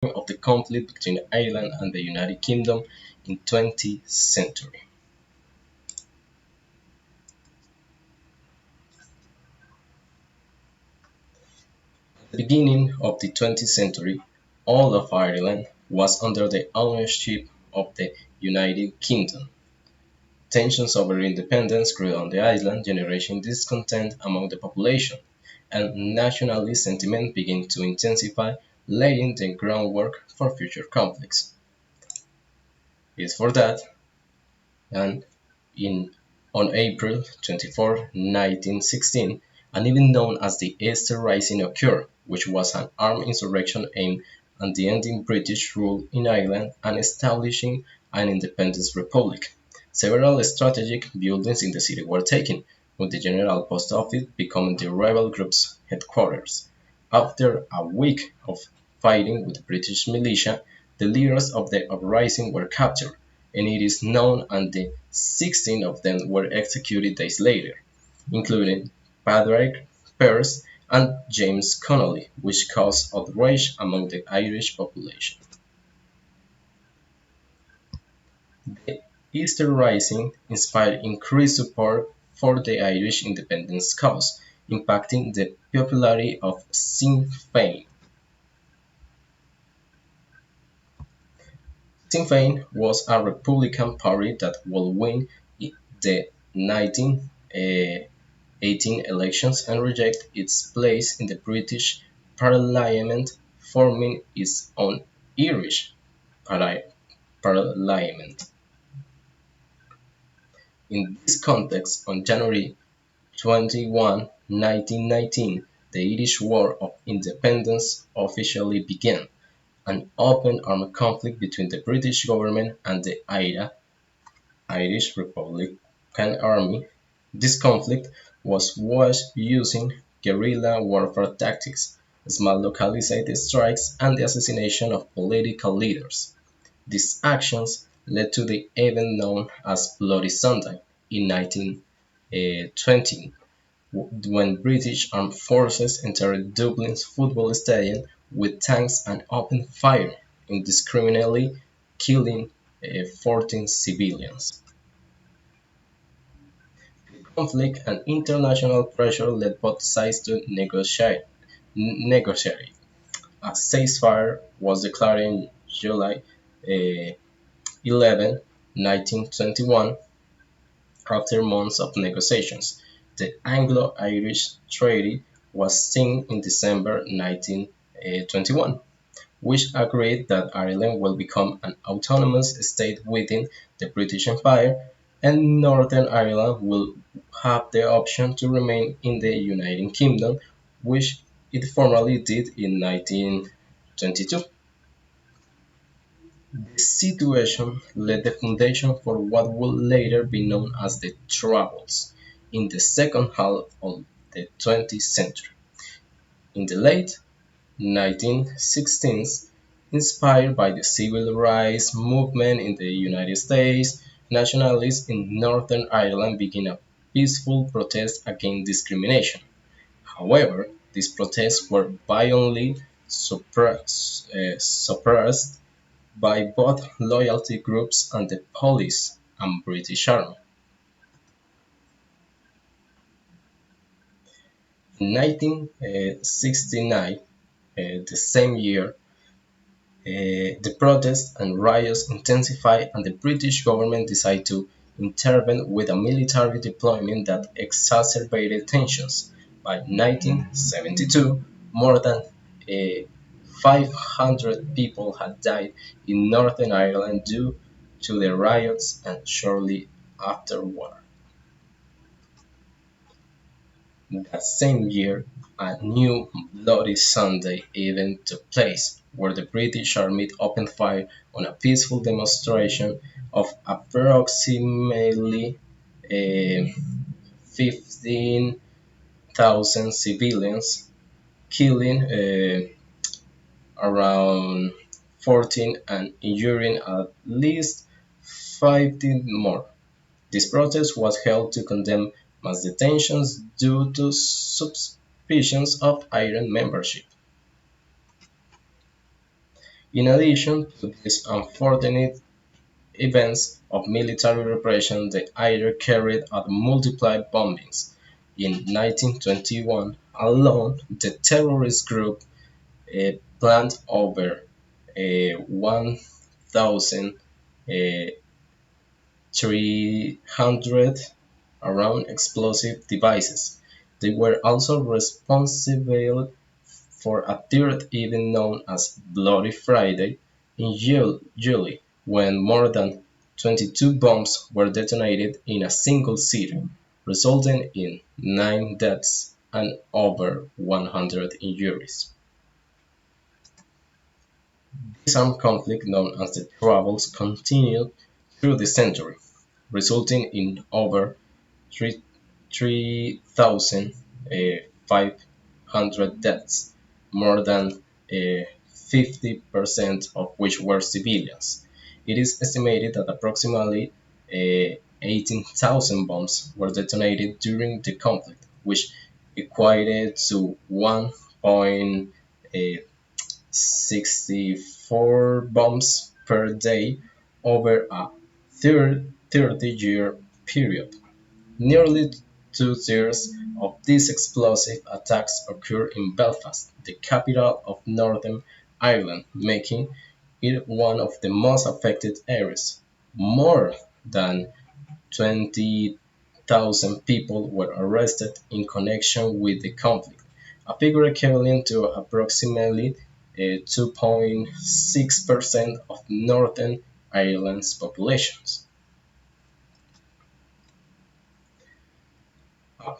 of the conflict between Ireland and the United Kingdom in 20th century. At the beginning of the 20th century, all of Ireland was under the ownership of the United Kingdom. Tensions over independence grew on the island, generating discontent among the population, and nationalist sentiment began to intensify, laying the groundwork for future conflicts. It is for that, and in on April 24, 1916, an event known as the Easter Rising occurred, which was an armed insurrection aimed at ending British rule in Ireland and establishing an independent republic. Several strategic buildings in the city were taken, with the General Post Office becoming the rebel group's headquarters. After a week of fighting with the British militia, the leaders of the uprising were captured, and it is known that 16 of them were executed days later, including Padraig Pearse and James Connolly, which caused outrage among the Irish population. The Easter Rising inspired increased support for the Irish independence cause, impacting the popularity of Sinn Féin. Sinn Féin was a Republican party that would win the 1918 elections and reject its place in the British Parliament, forming its own Irish Parliament. In this context, on January 21, 1919, the Irish War of Independence officially began, an open armed conflict between the British government and the Irish Republican Army. This conflict was waged using guerrilla warfare tactics, small localized strikes, and the assassination of political leaders. These actions led to the event known as Bloody Sunday in 1920, when British armed forces entered Dublin's football stadium with tanks and opened fire, indiscriminately killing 14 civilians. Conflict and international pressure led both sides to negotiate. A ceasefire was declared in July 11, 1921, after months of negotiations. The Anglo-Irish Treaty was signed in December 1921, which agreed that Ireland will become an autonomous state within the British Empire, and Northern Ireland will have the option to remain in the United Kingdom, which it formally did in 1922. This situation laid the foundation for what would later be known as the Troubles in the second half of the 20th century. In the late 1916s, inspired by the civil rights movement in the United States, nationalists in Northern Ireland began a peaceful protest against discrimination. However, these protests were violently suppressed by both loyalty groups and the police and British Army. In 1969, the same year, the protests and riots intensified and the British government decided to intervene with a military deployment that exacerbated tensions. By 1972, more than 500 people had died in Northern Ireland due to the riots and shortly afterward. That same year, a new Bloody Sunday event took place, where the British Army opened fire on a peaceful demonstration of approximately 15,000 civilians, killing around 14 and injuring at least 50 more. This protest was held to condemn mass detentions due to suspicions of Iron membership. In addition to these unfortunate events of military repression, the IRA carried out multiple bombings. In 1921 alone, the terrorist group planned over 1,300 around explosive devices. They were also responsible for a third event known as Bloody Friday in July, when more than 22 bombs were detonated in a single city, resulting in 9 deaths and over 100 injuries. This armed conflict, known as the Troubles, continued through the century, resulting in over 3,500 deaths, more than 50% of which were civilians. It is estimated that approximately 18,000 bombs were detonated during the conflict, which equated to 1.64 bombs per day over a 30-year period. Nearly two-thirds of these explosive attacks occurred in Belfast, the capital of Northern Ireland, making it one of the most affected areas. More than 20,000 people were arrested in connection with the conflict, a figure equivalent to approximately 2.6% of Northern Ireland's population. A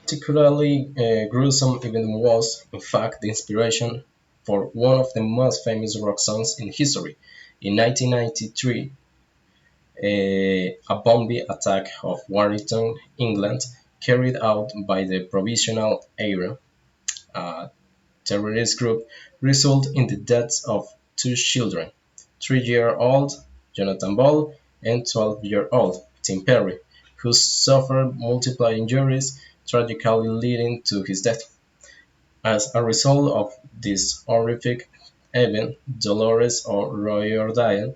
particularly gruesome event was, in fact, the inspiration for one of the most famous rock songs in history. In 1993, a bombing attack of Warrington, England, carried out by the Provisional Era, a terrorist group, resulted in the deaths of two children, 3-year-old Jonathan Ball and 12-year-old Tim Perry, who suffered multiple injuries, tragically leading to his death. As a result of this horrific event, Dolores O'Riordan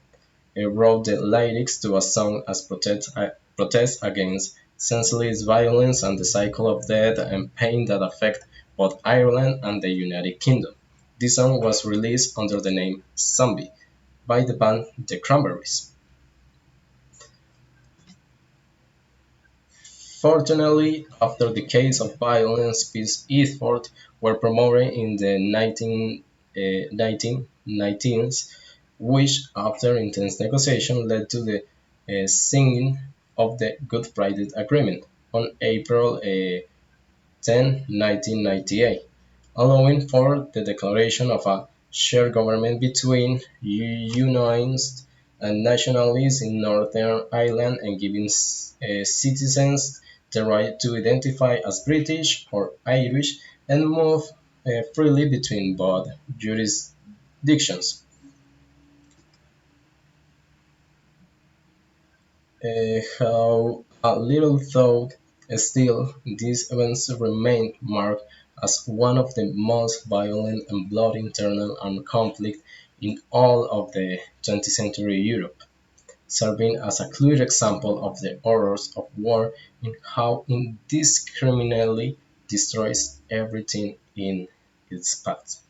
wrote the lyrics to a song as protest against senseless violence and the cycle of death and pain that affect both Ireland and the United Kingdom. This song was released under the name "Zombie" by the band The Cranberries. Fortunately, after decades of violence, peace efforts were promoted in the 1990s, which, after intense negotiation, led to the signing of the Good Friday Agreement on April 10, 1998, allowing for the declaration of a shared government between Unionists and Nationalists in Northern Ireland and giving citizens the right to identify as British or Irish and move freely between both jurisdictions. How a little thought still, these events remain marked as one of the most violent and bloody internal armed conflict in all of the 20th century Europe, serving as a clear example of the horrors of war and how it indiscriminately destroys everything in its path.